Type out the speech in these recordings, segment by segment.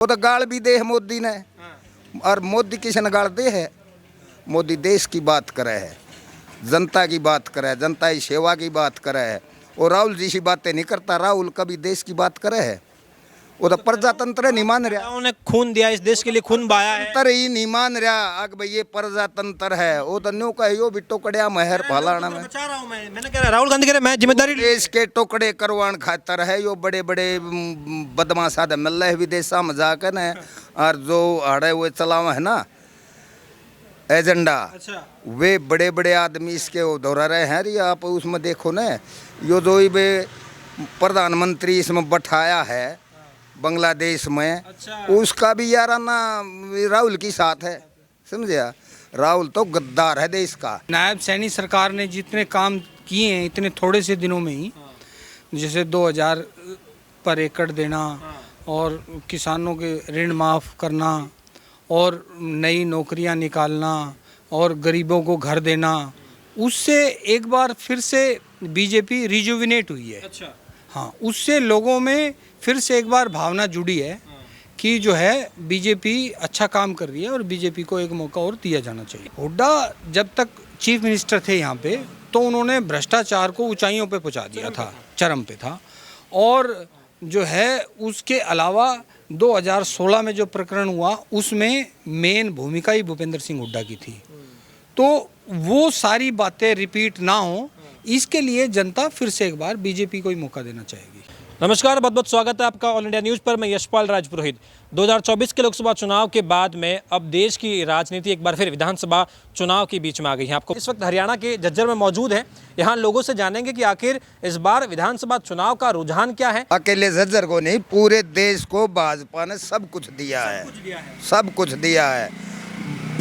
वो तो गाल भी दे है मोदी ने। और मोदी किसने गाल दे है? मोदी देश की बात करे है, जनता की बात करे है, जनता की सेवा की बात करे है। और राहुल जी सी बातें नहीं करता। राहुल कभी देश की बात करे है? वो तो प्रजातंत्र नहीं मान रहा। उन्होंने खून दिया, इस देश के लिए खून बहाया है। तंत्र ही नहीं मान रहा। अग भाई ये प्रजातंत्र है। वो तो न्यू कहो भी टुकड़िया महर फलाना में बचा रहा हूं मैंने कह रहा राहुल गांधी कह रहे मैं जिम्मेदारी देश के टुकड़े करवान खातर है। यो बड़े बड़े बदमाश आदमी मिल रहे विदेशा में जाकर न। और जो अड़े हुए चलावा है ना एजेंडा, अच्छा वे बड़े बड़े आदमी इसके वो दोहरा रहे हैं। ये आप उसमें देखो ना, यो जो वे प्रधानमंत्री इसमें बैठाया है बांग्लादेश में, अच्छा। उसका भी याराना राहुल की साथ है। समझे? राहुल तो गद्दार है देश का। नायब सैनी सरकार ने जितने काम किए हैं इतने थोड़े से दिनों में ही, जैसे 2000 पर एकड़ देना और किसानों के ऋण माफ़ करना और नई नौकरियां निकालना और गरीबों को घर देना, उससे एक बार फिर से बीजेपी रिजुविनेट हुई है। अच्छा हाँ, उससे लोगों में फिर से एक बार भावना जुड़ी है कि जो है बीजेपी अच्छा काम कर रही है और बीजेपी को एक मौका और दिया जाना चाहिए। हुड्डा जब तक चीफ मिनिस्टर थे यहाँ पे तो उन्होंने भ्रष्टाचार को ऊंचाइयों पे पहुँचा दिया था, चरम पे था। और जो है उसके अलावा 2016 में जो प्रकरण हुआ उसमें मेन भूमिका ही भूपेंद्र सिंह हुड्डा की थी। तो वो सारी बातें रिपीट ना हो, इसके लिए जनता फिर से एक बार बीजेपी को ही मौका देना चाहेगी। नमस्कार, बहुत बहुत स्वागत है आपका ऑल इंडिया न्यूज़ पर। मैं यशपाल राजपुरोहित। 2024 के लोकसभा चुनाव के बाद में अब देश की राजनीति एक बार फिर विधानसभा चुनाव के बीच में आ गई है। आपको इस वक्त हरियाणा के झज्जर में मौजूद हैं। यहाँ लोगों से जानेंगे कि आखिर इस बार विधानसभा चुनाव का रुझान क्या है। अकेले झज्जर को नहीं, पूरे देश को भाजपा ने सब कुछ दिया है, सब कुछ दिया है।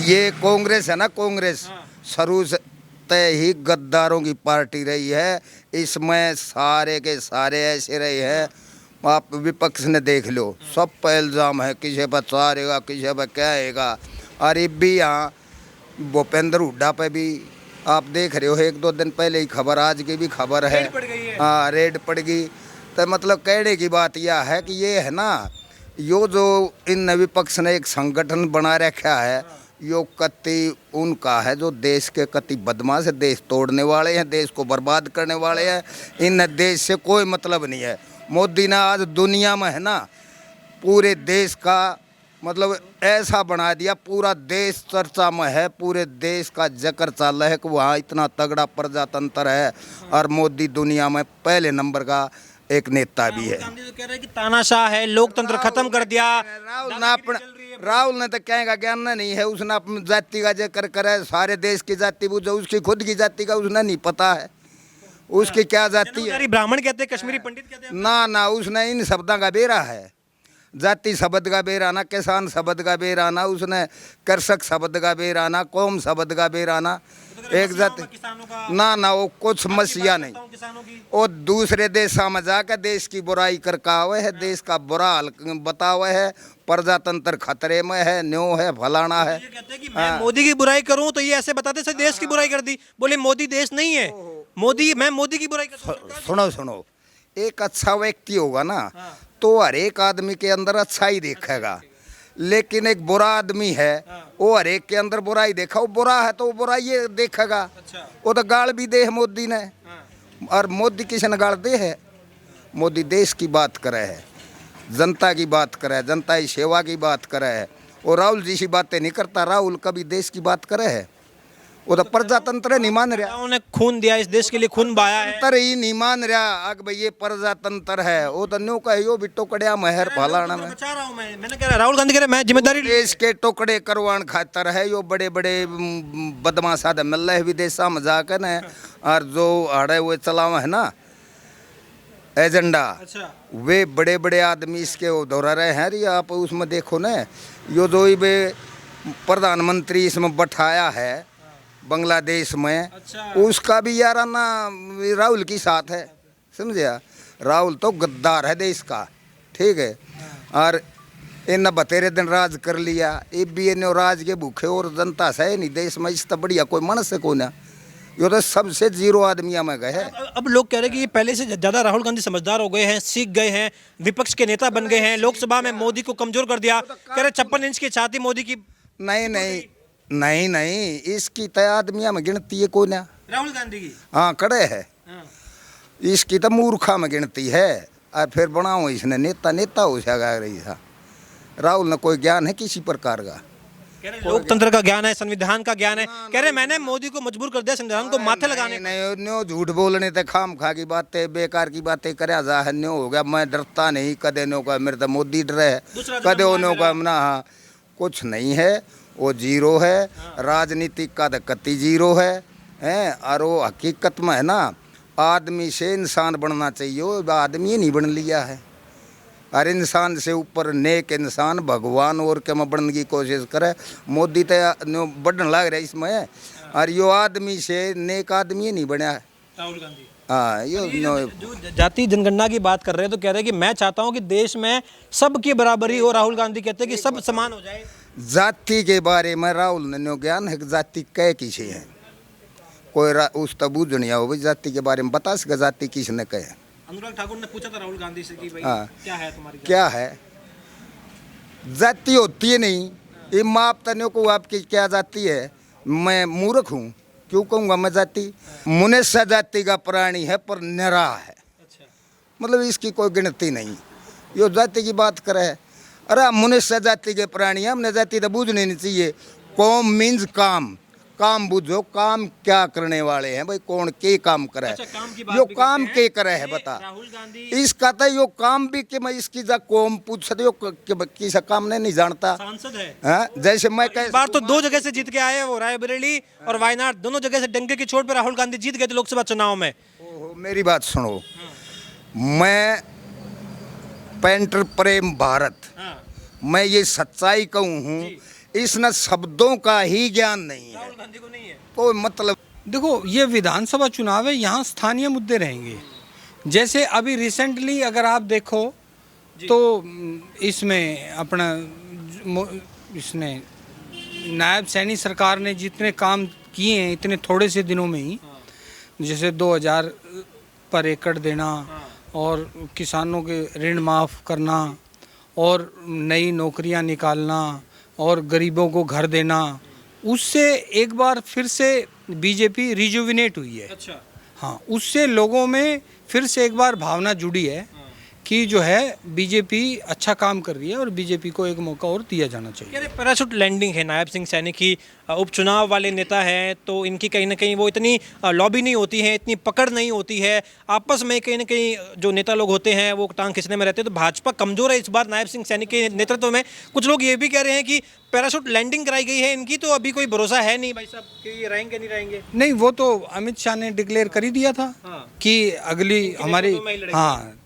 ये कांग्रेस है ना, कांग्रेस शुरू से तय ही गद्दारों की पार्टी रही है। इसमें सारे के सारे ऐसे रहे हैं। आप विपक्ष ने देख लो, सब पर इल्ज़ाम है, किसी पर चारेगा, किसी पर कहेगा। और ये भी यहाँ भूपेंद्र हुड्डा पे भी आप देख रहे हो, एक दो दिन पहले ही खबर, आज की भी खबर है। हाँ, रेड पड़ गई। तो मतलब कहने की बात यह है कि ये है ना, यो जो इन विपक्ष ने एक संगठन बना रखा है, यो कति उनका है जो देश के कति बदमाश है, देश तोड़ने वाले हैं, देश को बर्बाद करने वाले हैं। इन देश से कोई मतलब नहीं है। मोदी ने आज दुनिया में है ना पूरे देश का मतलब ऐसा बना दिया, पूरा देश चर्चा में है, पूरे देश का जिक्र चल रहा है कि वहाँ इतना तगड़ा प्रजातंत्र है। और मोदी दुनिया में पहले नंबर का एक नेता भी है। कह रहे हैं कि तानाशाह है, लोकतंत्र खत्म कर दिया। राहुल ने तो कहेगा ज्ञान नहीं है। उसने अपनी जाति का जिक्र करे, सारे देश की जाति पूछो, उसकी खुद की जाति का उसने नहीं पता है, उसकी क्या जाति है। ब्राह्मण कहते हैं, कश्मीरी पंडित कहते हैं। ना उसने इन शब्दों का बेरा है। जाति शब्द का बेराना, किसान शब्द का बेराना, उसने कृषक शब्द का बेराना, कौम शब्द का बेराना, एक जाति ना वो कुछ समस्या नहीं। और दूसरे देशों में जाकर देश की बुराई करका हुए है, देश का बुरा हाल बता हुआ है, प्रजातंत्र खतरे में है, न्यो है, फलाना है। कहते हैं कि मैं मोदी की बुराई करूं तो ये ऐसे बताते हैं देश की बुराई कर दी। बोले मोदी देश नहीं है, मैं मोदी की बुराई कर। सुनो, एक अच्छा व्यक्ति होगा ना तो हर एक आदमी के अंदर अच्छा ही देखेगा। लेकिन एक बुरा आदमी है, वो हर एक के अंदर बुराई देखा, वो बुरा है तो वो बुराई ये देखेगा। वो तो गाल भी दे है मोदी ने। और मोदी किसने गाल दे है? मोदी देश की बात करे है, जनता की बात करे है, जनता की सेवा की बात करे है। और राहुल जी सी बातें नहीं करता। राहुल कभी देश की बात करे है? वो तो प्रजातंत्र नहीं मान रहा। उन्होंने खून दिया, इस देश के लिए खून बहाया है। तंत्र ही नहीं मान रहा। अग भाई ये प्रजातंत्र है। वो तो न्यू कहो भी टुकड़िया महर फलाना में बचा रहा हूं मैंने कह रहा राहुल गांधी कह रहे मैं जिम्मेदारी देश के टुकड़े करवान खातर है। यो बड़े बड़े बदमाश आदमी मिल रहे विदेशा में जाकर न। और जो अड़े हुए चलावा है ना एजेंडा, अच्छा वे बड़े बड़े आदमी इसके वो दोहरा रहे हैं। ये आप उसमें देखो ना, यो जो वे प्रधानमंत्री इसमें बैठाया है बांग्लादेश में, अच्छा। उसका भी याराना राहुल की साथ है। समझे? राहुल तो गद्दार है देश का। ठीक है। और इन बतेरे दिन राज कर लिया, ये भी इन राज के भूखे और जनता से नहीं देश में। इससे बढ़िया कोई मनुष्य को ना ये तो सबसे जीरो आदमिया में गए। अब लोग कह रहे हैं कि ये पहले से ज़्यादा राहुल गांधी समझदार हो गए हैं, सीख गए हैं, विपक्ष के नेता बन गए हैं, लोकसभा में मोदी को कमजोर कर दिया। कह रहे 56 इंच की छाती मोदी की। नहीं नहीं नहीं नहीं, इसकी तय आदमिया में गिनती है कोई ना। राहुल गांधी की। हाँ कड़े है, हाँ। इसकी तो मूर्खा में गिनती है। और फिर बनाओ इसने नेता, नेता हो सका रही था। राहुल ने कोई ज्ञान है किसी प्रकार का? कह रहे लोकतंत्र का ज्ञान है, संविधान का ज्ञान है। कह रहे मैंने मोदी को मजबूर कर दिया संविधान को माथे लगाने को। नहीं न्यो झूठ बोलने ते खाम खा की बातें, बेकार की बातें करे जा है। न्यो हो गया, मैं डरता नहीं कदे नो का, मेरे तो मोदी डरे है कदे नो का ना। हाँ कुछ नहीं है, वो जीरो है। राजनीतिक का तो कति जीरो है हैं। और वो हकीकत में है ना, आदमी से इंसान बनना चाहिए, वो आदमी नहीं बन लिया है। और इंसान से ऊपर नेक इंसान भगवान और के में बनने की कोशिश करे। मोदी तो बढ़ने लग रहा है इसमें, और यो आदमी से नेक आदमी नहीं बना है राहुल गांधी। हाँ जो जाति जनगणना की बात कर रहे हैं तो कह रहे हैं कि मैं चाहता हूं कि देश में सबकी बराबरी हो। राहुल गांधी कहते हैं कि सब समान हो जाए। जाति के बारे में राहुल ने न्यो ज्ञान है कि जाति कै किसे है? कोई उस तबूझ नहीं हो भाई जाति के बारे में बता सके जाति किसने कहे? अनुराग ठाकुर ने पूछा था राहुल गांधी से कि भाई हाँ। क्या है तुम्हारी क्या है जाति? होती है नहीं, ये माप तने को आपकी क्या जाति है? मैं मूर्ख हूँ क्यों कहूँगा मैं जाति? मनुष्य जाति का प्राणी है पर निरा है। अच्छा। मतलब इसकी कोई गिनती नहीं। यो जाति की बात करे, अरे मनुष्य जाति के प्राणी है, हमने जाति तो बूझनी नहीं चाहिए। कौम मीन्स काम, काम बुझो, काम क्या करने वाले हैं भाई, कौन के काम करे है? अच्छा, काम की बात यो भी काम करते के हैं। करे है बता। राहुल गांधी इसका तो यो काम भी कि मैं इसकी जा कौम पूछ सकते हो कि किसा काम नहीं जानता। सांसद है। हाँ जैसे मैं इस बार तो 2 जगह से जीत के आए हैं वो, रायबरेली और वायनाड, दोनों जगह से डंके की चोट पे राहुल गांधी जीत गए थे लोकसभा चुनाव में। ओहो, मेरी बात सुनो, मैं पेंटर प्रेम भारत, हाँ। मैं ये सच्चाई कहूँ हूँ, इसने शब्दों का ही ज्ञान नहीं है, राहुल गांधी को नहीं है कोई मतलब। देखो ये विधानसभा चुनाव है, यहाँ स्थानीय मुद्दे रहेंगे। जैसे अभी रिसेंटली अगर आप देखो तो इसमें अपना इसने नायब सैनी सरकार ने जितने काम किए हैं इतने थोड़े से दिनों में ही, जैसे 2000 पर एकड़ देना और किसानों के ऋण माफ़ करना और नई नौकरियां निकालना और गरीबों को घर देना, उससे एक बार फिर से बीजेपी रिजुविनेट हुई है। अच्छा। हाँ, उससे लोगों में फिर से एक बार भावना जुड़ी है कि जो है बीजेपी अच्छा काम कर रही है और बीजेपी को एक मौका और दिया जाना चाहिए। कह रहे पैराशूट लैंडिंग है, नायब सिंह सैनी की उपचुनाव वाले नेता हैं तो इनकी कहीं ना कहीं वो इतनी लॉबी नहीं होती है, इतनी पकड़ नहीं होती है आपस में। कहीं ना कहीं जो नेता लोग होते हैं वो टांग खींचने में रहते हैं, तो भाजपा कमजोर है इस बार नायब सिंह सैनी के नेतृत्व में। कुछ लोग ये भी कह रहे हैं कि पैराशूट लैंडिंग कराई गई है इनकी, तो अभी कोई भरोसा है नहीं भाई साहब कि ये रहेंगे नहीं रहेंगे। नहीं, वो तो अमित शाह ने डिक्लेयर कर ही दिया था कि अगली हमारी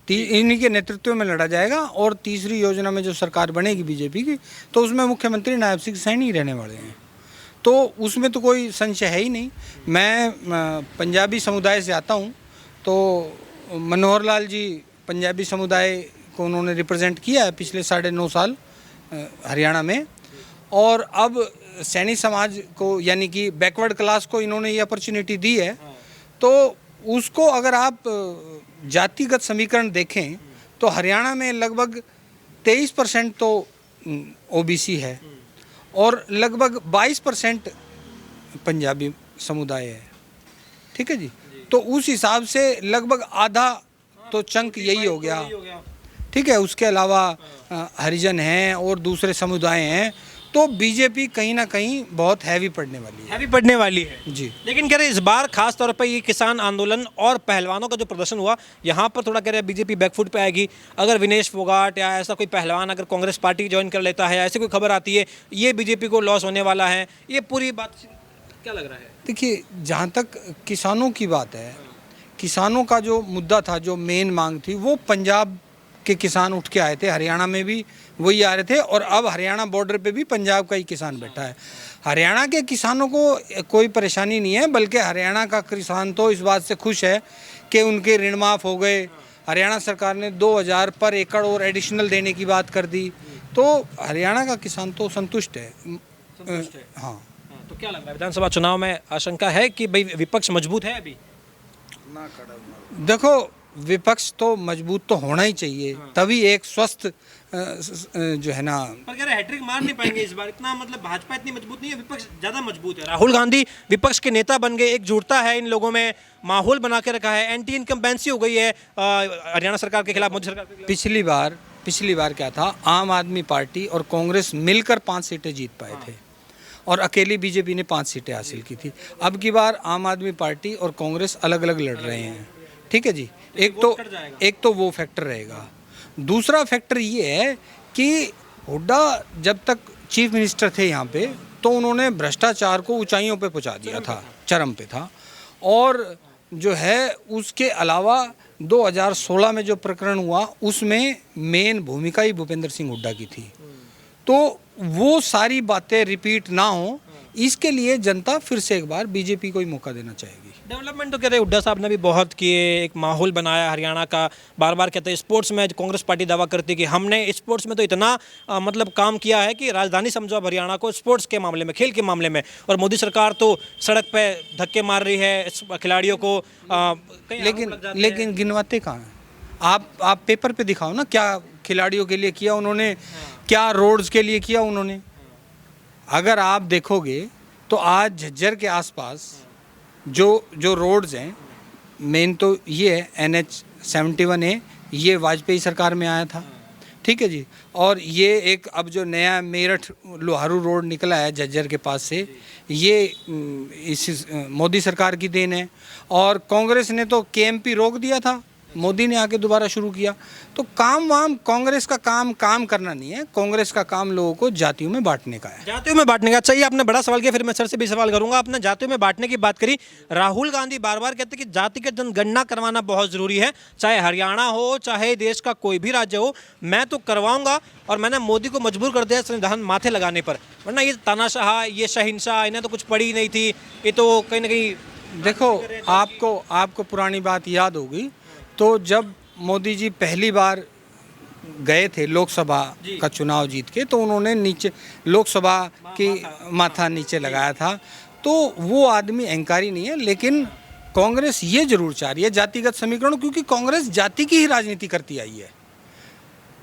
इन्हीं के नेतृत्व में लड़ा जाएगा और तीसरी योजना में जो सरकार बनेगी बीजेपी की तो उसमें मुख्यमंत्री नायब सिंह सैनी रहने वाले हैं, तो उसमें तो कोई संशय है ही नहीं। मैं पंजाबी समुदाय से आता हूँ, तो मनोहर लाल जी पंजाबी समुदाय को उन्होंने रिप्रेजेंट किया है पिछले 9.5 साल हरियाणा में, और अब सैनी समाज को यानी कि बैकवर्ड क्लास को इन्होंने ये अपॉर्चुनिटी दी है। तो उसको अगर आप जातिगत समीकरण देखें तो हरियाणा में लगभग 23% तो ओबीसी है और लगभग 22% पंजाबी समुदाय है। ठीक है जी, तो उस हिसाब से लगभग आधा तो चंक यही हो गया। ठीक है, उसके अलावा हरिजन हैं और दूसरे समुदाय हैं, तो बीजेपी कहीं ना कहीं बहुत हैवी पड़ने वाली है। जी, लेकिन कह रहे इस बार खास तौर पर ये किसान आंदोलन और पहलवानों का जो प्रदर्शन हुआ यहाँ पर थोड़ा कह रहे बीजेपी बैकफुट पे आएगी। अगर विनेश फोगाट या ऐसा कोई पहलवान अगर कांग्रेस पार्टी ज्वाइन कर लेता है, ऐसी कोई खबर आती है, ये बीजेपी को लॉस होने वाला है। ये पूरी बात क्या लग रहा है? देखिए, जहाँ तक किसानों की बात है, किसानों का जो मुद्दा था, जो मेन मांग थी, वो पंजाब के किसान उठ के आए थे, हरियाणा में भी वही आ रहे थे और अब हरियाणा बॉर्डर पे भी पंजाब का ही किसान बैठा है। हरियाणा के किसानों को कोई परेशानी नहीं है, बल्कि हरियाणा का किसान तो इस बात से खुश है कि उनके ऋण माफ़ हो गए। हरियाणा सरकार ने 2000 पर एकड़ और एडिशनल देने की बात कर दी, तो हरियाणा का किसान तो संतुष्ट है। हाँ, तो क्या लग रहा है विधानसभा चुनाव में आशंका है कि भाई विपक्ष मजबूत है अभी? देखो, विपक्ष तो मजबूत तो होना ही चाहिए, तभी एक स्वस्थ जो है ना। पर कह रहे हैट्रिक मार नहीं पाएंगे इस बार, इतना मतलब भाजपा इतनी मजबूत नहीं है, विपक्ष ज्यादा मजबूत है। राहुल गांधी विपक्ष के नेता बन गए, एकजुटता है इन लोगों में, माहौल बना के रखा है, एंटी इनकम्बेंसी हो गई है हरियाणा सरकार के खिलाफ, मोदी सरकार के खिलाफ। पिछली बार क्या था, आम आदमी पार्टी और कांग्रेस मिलकर 5 सीटें जीत पाए थे और अकेली बीजेपी ने 5 सीटें हासिल की थी। अब की बार आम आदमी पार्टी और कांग्रेस अलग अलग लड़ रहे हैं, ठीक है जी। एक तो वो फैक्टर रहेगा। दूसरा फैक्टर ये है कि हुड्डा जब तक चीफ मिनिस्टर थे यहाँ पे, तो उन्होंने भ्रष्टाचार को ऊंचाइयों पे पहुँचा दिया था, चरम पे था। और जो है उसके अलावा 2016 में जो प्रकरण हुआ उसमें मेन भूमिका ही भूपेंद्र सिंह हुड्डा की थी। तो वो सारी बातें रिपीट ना हो, इसके लिए जनता फिर से एक बार बीजेपी को ही मौका देना चाहेगी। डेवलपमेंट तो कह रहे हुड्डा साहब ने भी बहुत किए, एक माहौल बनाया हरियाणा का। बार बार कहते हैं स्पोर्ट्स में कांग्रेस पार्टी दावा करती है कि हमने स्पोर्ट्स में तो इतना मतलब काम किया है कि राजधानी समझो अब हरियाणा को स्पोर्ट्स के मामले में, खेल के मामले में। और मोदी सरकार तो सड़क पे धक्के मार रही है खिलाड़ियों को। लेकिन गिनवाते कहाँ हैं? आप पेपर पे दिखाओ ना, क्या खिलाड़ियों के लिए किया उन्होंने, क्या रोड्स के लिए किया उन्होंने। अगर आप देखोगे तो आज झज्जर के आसपास जो रोड्स हैं, मेन तो ये है NH-71A, ये वाजपेयी सरकार में आया था, ठीक है जी। और ये एक अब जो नया मेरठ लोहारू रोड निकला है झज्जर के पास से, ये इस मोदी सरकार की देन है। और कांग्रेस ने तो KMP रोक दिया था, मोदी ने आके दोबारा शुरू किया। तो कांग्रेस का काम करना नहीं है, कांग्रेस का काम लोगों को जातियों में बांटने का है। जातियों में बांटने का। अच्छा, ये आपने बड़ा सवाल किया, फिर मैं सर से भी सवाल करूंगा। आपने जातियों में बांटने की बात करी। राहुल गांधी बार बार कहते हैं कि जातिगत जनगणना करवाना बहुत जरूरी है, चाहे हरियाणा हो चाहे देश का कोई भी राज्य हो, मैं तो करवाऊंगा। और मैंने मोदी को मजबूर कर दिया संविधान माथे लगाने पर, वरना ये तानाशाह, ये शहिंशाह, इन्हें तो कुछ पड़ी नहीं थी, ये तो कहीं ना कहीं। देखो, आपको पुरानी बात याद होगी, तो जब मोदी जी पहली बार गए थे लोकसभा का चुनाव जीत के, तो उन्होंने नीचे लोकसभा की माथा नीचे लगाया था। तो वो आदमी अहंकारी नहीं है, लेकिन कांग्रेस ये जरूर चाह रही है जातिगत समीकरण, क्योंकि कांग्रेस जाति की ही राजनीति करती आई है।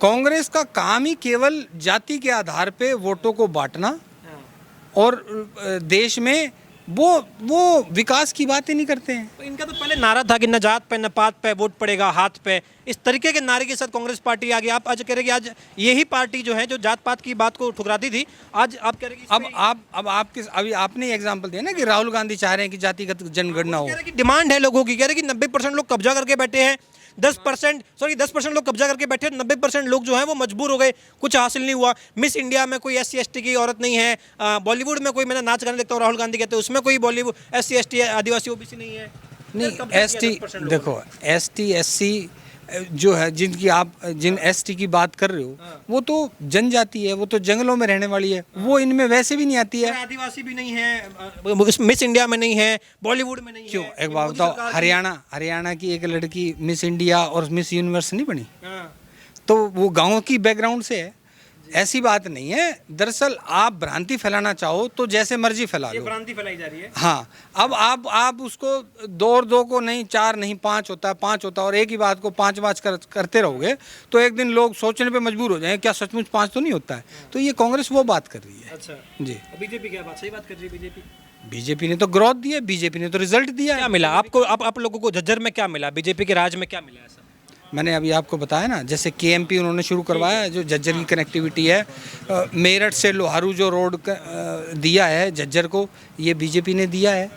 कांग्रेस का काम ही केवल जाति के आधार पे वोटों को बांटना, और देश में वो विकास की बात ही नहीं करते हैं। तो इनका तो पहले नारा था कि न जात पे न पात पे वोट पड़ेगा हाथ पे, इस तरीके के नारे के साथ कांग्रेस पार्टी आ गई। आप आज कह रहे कि आज यही पार्टी जो है जो जात पात की बात को ठुकराती थी, आज आप कह रहे कि अभी आपने एग्जांपल दिया ना कि राहुल गांधी चाह रहे हैं कि जातिगत जनगणना हो। डिमांड है लोगों की, कह रहे कि 90% लोग कब्जा करके बैठे हैं, 10% लोग कब्जा करके बैठे, 90% लोग जो हैं वो मजबूर हो गए, कुछ हासिल नहीं हुआ। मिस इंडिया में कोई SC ST की औरत नहीं है, बॉलीवुड में कोई, मैंने नाच गाने देखता हूँ, राहुल गांधी कहते हैं उसमें कोई बॉलीवुड SC ST आदिवासी OBC नहीं है। नहीं, देखो ST SC जो है, जिन ST की बात कर रहे हो, वो तो जनजाति है, वो तो जंगलों में रहने वाली है, वो इनमें वैसे भी नहीं आती है। आदिवासी भी नहीं है, मिस इंडिया में नहीं है, बॉलीवुड में नहीं है। क्यों? एक बात बताओ, हरियाणा की एक लड़की मिस इंडिया और मिस यूनिवर्स नहीं बनी? तो वो गाँव की बैकग्राउंड से है, ऐसी बात नहीं है। दरअसल आप भ्रांति फैलाना चाहो तो जैसे मर्जी फैला लो, भ्रांति फैलाई जा रही है। हाँ, अब आप उसको 2 और 2 को नहीं 4 नहीं 5 होता है, 5 होता है, और एक ही बात को 5 करते रहोगे तो एक दिन लोग सोचने पे मजबूर हो जाएंगे, क्या सचमुच 5 तो नहीं होता है। तो ये कांग्रेस वो बात कर रही है। अच्छा जी। बीजेपी क्या बात, सही बात कर रही है? बीजेपी ने तो ग्रोथ दी है, बीजेपी ने तो रिजल्ट दिया। क्या मिला आपको, आप लोगों को झज्जर में क्या मिला, बीजेपी के राज में क्या मिला ऐसा? मैंने अभी आपको बताया ना, जैसे KMP उन्होंने शुरू करवाया, जो झज्जर की कनेक्टिविटी है, मेरठ से लोहारू जो रोड दिया है झज्जर को, ये बीजेपी ने दिया है।